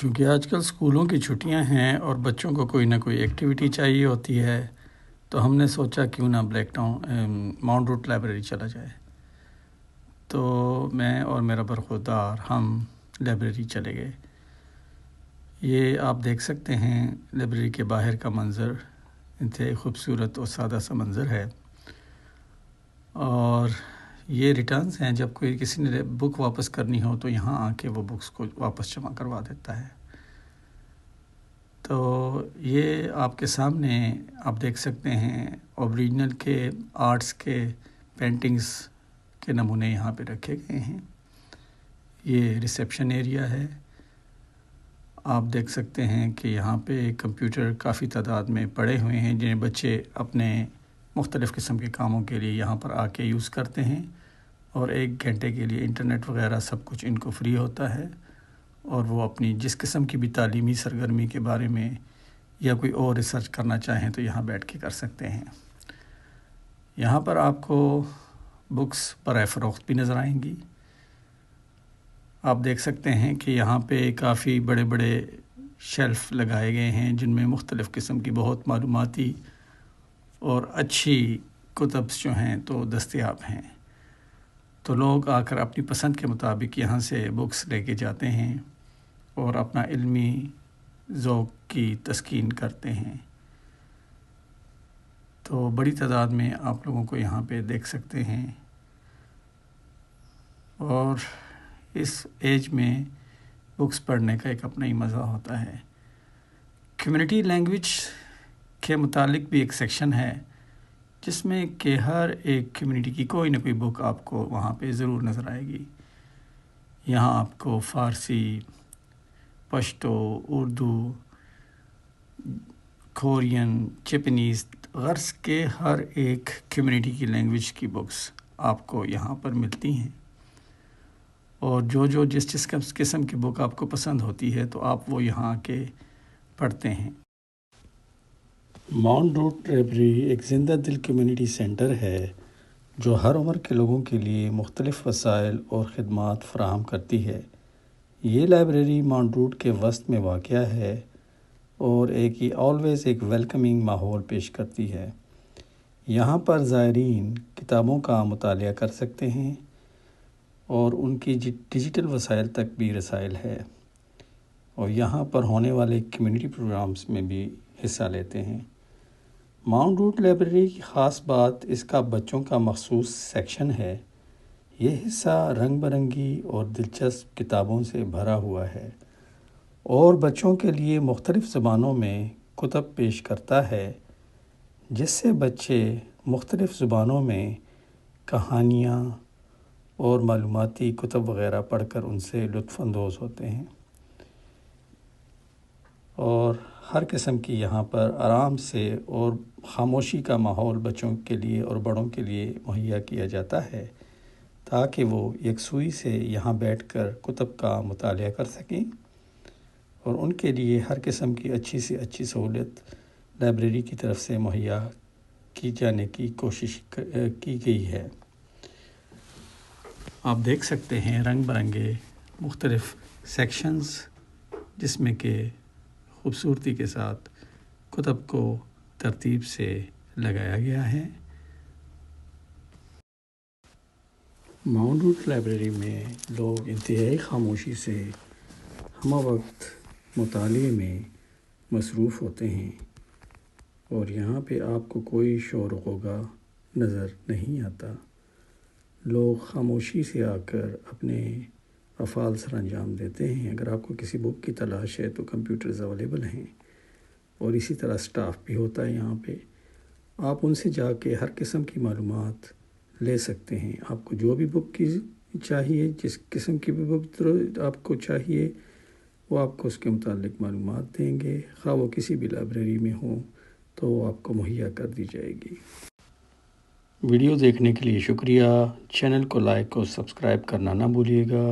چونکہ آج کل اسکولوں کی چھٹیاں ہیں اور بچوں کو کوئی نہ کوئی ایکٹیویٹی چاہیے ہوتی ہے، تو ہم نے سوچا کیوں نہ black town mount road library چلا جائے۔ تو میں اور میرا برخوردار ہم لائبریری چلے گئے۔ یہ آپ دیکھ سکتے ہیں لائبریری کے باہر کا منظر، انتہائی خوبصورت اور سادہ سا منظر ہے۔ اور یہ ریٹرنز ہیں، جب کوئی کسی نے بک واپس کرنی ہو تو یہاں آ کے وہ بکس کو واپس جمع کروا دیتا ہے۔ تو یہ آپ کے سامنے آپ دیکھ سکتے ہیں اوریجنل کے آرٹس کے پینٹنگز کے نمونے یہاں پہ رکھے گئے ہیں۔ یہ ریسیپشن ایریا ہے۔ آپ دیکھ سکتے ہیں کہ یہاں پہ کمپیوٹر کافی تعداد میں پڑے ہوئے ہیں، جنہیں بچے اپنے مختلف قسم کے کاموں کے لیے یہاں پر آ کے یوز کرتے ہیں، اور 1 گھنٹے کے لیے انٹرنیٹ وغیرہ سب کچھ ان کو فری ہوتا ہے، اور وہ اپنی جس قسم کی بھی تعلیمی سرگرمی کے بارے میں یا کوئی اور ریسرچ کرنا چاہیں تو یہاں بیٹھ کے کر سکتے ہیں۔ یہاں پر آپ کو بکس برائے فروخت بھی نظر آئیں گی۔ آپ دیکھ سکتے ہیں کہ یہاں پہ کافی بڑے بڑے شیلف لگائے گئے ہیں، جن میں مختلف قسم کی بہت معلوماتی اور اچھی کتب جو ہیں تو دستیاب ہیں۔ تو لوگ آ کر اپنی پسند کے مطابق یہاں سے بکس لے کے جاتے ہیں اور اپنا علمی ذوق کی تسکین کرتے ہیں۔ تو بڑی تعداد میں آپ لوگوں کو یہاں پہ دیکھ سکتے ہیں، اور اس ایج میں بکس پڑھنے کا ایک اپنا ہی مزہ ہوتا ہے۔ کمیونٹی لینگویج کے متعلق بھی ایک سیکشن ہے، جس میں کہ ہر ایک کمیونٹی کی کوئی نہ کوئی بک آپ کو وہاں پہ ضرور نظر آئے گی۔ یہاں آپ کو فارسی، پشتو، اردو، کورین، جیپنیز، غرض کے ہر ایک کمیونٹی کی لینگویج کی بکس آپ کو یہاں پر ملتی ہیں، اور جو جس قسم کی بک آپ کو پسند ہوتی ہے تو آپ وہ یہاں آ کے پڑھتے ہیں۔ ماؤنٹ روٹ لائبریری ایک زندہ دل کمیونٹی سینٹر ہے جو ہر عمر کے لوگوں کے لیے مختلف وسائل اور خدمات فراہم کرتی ہے۔ یہ لائبریری ماؤنٹ روٹ کے وسط میں واقع ہے اور آلویز ایک ویلکمنگ ماحول پیش کرتی ہے۔ یہاں پر زائرین کتابوں کا مطالعہ کر سکتے ہیں اور ان کی ڈیجیٹل وسائل تک بھی رسائل ہے، اور یہاں پر ہونے والے کمیونٹی پروگرامز میں بھی حصہ لیتے ہیں۔ ماؤنٹ روٹ لائبریری کی خاص بات اس کا بچوں کا مخصوص سیکشن ہے۔ یہ حصہ رنگ برنگی اور دلچسپ کتابوں سے بھرا ہوا ہے، اور بچوں کے لیے مختلف زبانوں میں کتب پیش کرتا ہے، جس سے بچے مختلف زبانوں میں کہانیاں اور معلوماتی کتب وغیرہ پڑھ کر ان سے لطف اندوز ہوتے ہیں۔ اور ہر قسم کی یہاں پر آرام سے اور خاموشی کا ماحول بچوں کے لیے اور بڑوں کے لیے مہیا کیا جاتا ہے، تاکہ وہ یکسوئی سے یہاں بیٹھ کر کتب کا مطالعہ کر سکیں، اور ان کے لیے ہر قسم کی اچھی سے اچھی سہولت لائبریری کی طرف سے مہیا کی جانے کی کوشش کی گئی ہے۔ آپ دیکھ سکتے ہیں رنگ برنگے مختلف سیکشنز، جس میں کہ خوبصورتی کے ساتھ کتب کو ترتیب سے لگایا گیا ہے۔ ماؤنٹ روٹ لائبریری میں لوگ انتہائی خاموشی سے ہمہ وقت مطالعے میں مصروف ہوتے ہیں، اور یہاں پہ آپ کو کوئی شور و غوغا نظر نہیں آتا۔ لوگ خاموشی سے آ کر اپنے افعال سر انجام دیتے ہیں۔ اگر آپ کو کسی بک کی تلاش ہے تو کمپیوٹرز اویلیبل ہیں، اور اسی طرح سٹاف بھی ہوتا ہے یہاں پہ۔ آپ ان سے جا کے ہر قسم کی معلومات لے سکتے ہیں۔ آپ کو جو بھی بک کی چاہیے، جس قسم کی بھی بک آپ کو چاہیے، وہ آپ کو اس کے متعلق معلومات دیں گے، خواہ وہ کسی بھی لائبریری میں ہوں تو وہ آپ کو مہیا کر دی جائے گی۔ ویڈیو دیکھنے کے لیے شکریہ۔ چینل کو لائک اور سبسکرائب کرنا نہ بھولیے گا۔